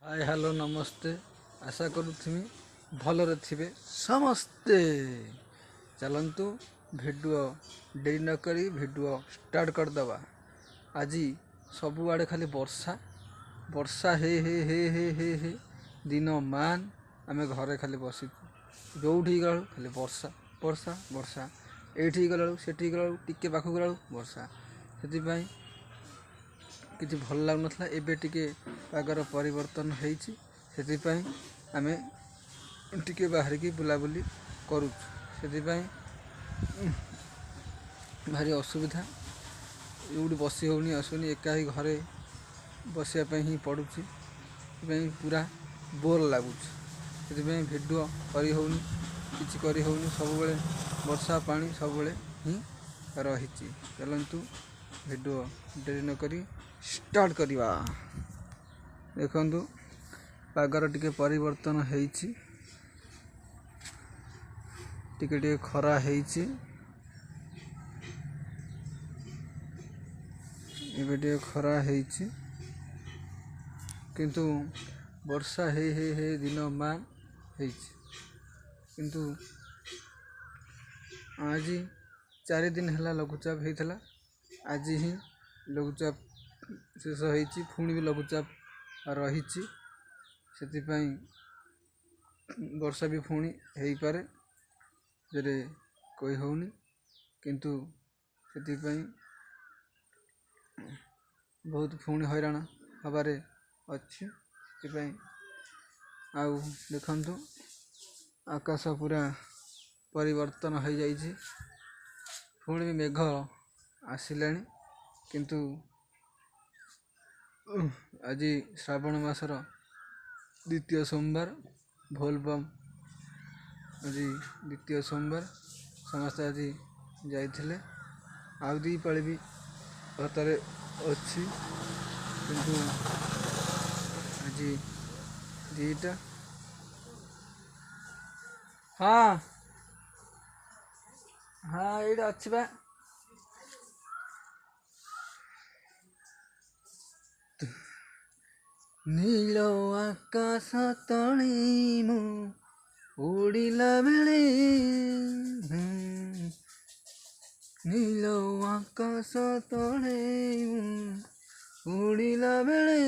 Hi hello नमस्ते। आशा करुथि भलरे थिबे समस्ते। चलतु भिडियो डेरी न करी भिडियो स्टार्ट करदवा। आज सबुआड़े खाली वर्षा वर्षा हे हे हे हे हे हे दिन मान आमे घरे खाली बसी जो गला खाली वर्षा वर्षा वर्षा ये गला से गला टिके पाख गला वर्षा से किसी भल लगुन एबे टिके पागर परिवर्तन होती से आम टिके बाहर की बुलाबुली करूँ से भारी असुविधा ये बसी होनी आसुनी एका ही घरे बसापी ही पड़ू पूरा बोर लगुच से भिडियो करनी किसी करनी सब वर्षा पानी सब ही रही। चलतु भिडियो डेरी न करी स्टार्ट करवा। देखु पागर टिके परिवर्तन होती टिके खरा होती एबे टिके खरा होती किंतु वर्षा हे हे हे दिन मान होती किंतु आज 4 दिन है लघुचाप होता आज ही लघुचाप शेष होती पुणी भी लघुचाप रही से वर्षा भी पुणी हो पारे जे कही होनी किंतु से बहुत पुणी हैरान हबार अच्छी से आउ देखु आकाश पूरा परिवर्तन हो जाइए पुणी भी मेघ आसिला किंतु आज श्रावण मासर द्वितीय सोमवार भोलबम आज द्वितीय सोमवार समस्ते आज जाइए आउ दी पाली भी हतारे अच्छी किंतु आज दीटा हाँ हाँ ये अच्छी बा नील आकाश तले मु उड़िला बेले नील आकाश तले मु उड़िला बेले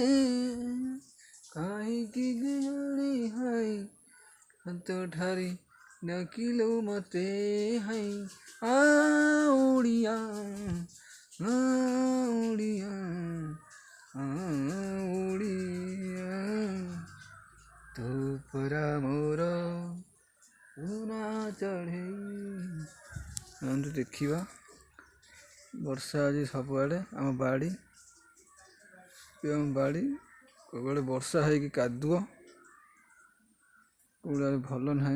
कहीं गली है हाथ ठारी डाकिलो मते है उड़िया उड़िया उड़िया तो परा मोर सुना चढ़े। देखा वर्षा आज सबुआड़े आम बाड़ी कौड़े वर्षा है कि कादुଅ कौड़े भल ना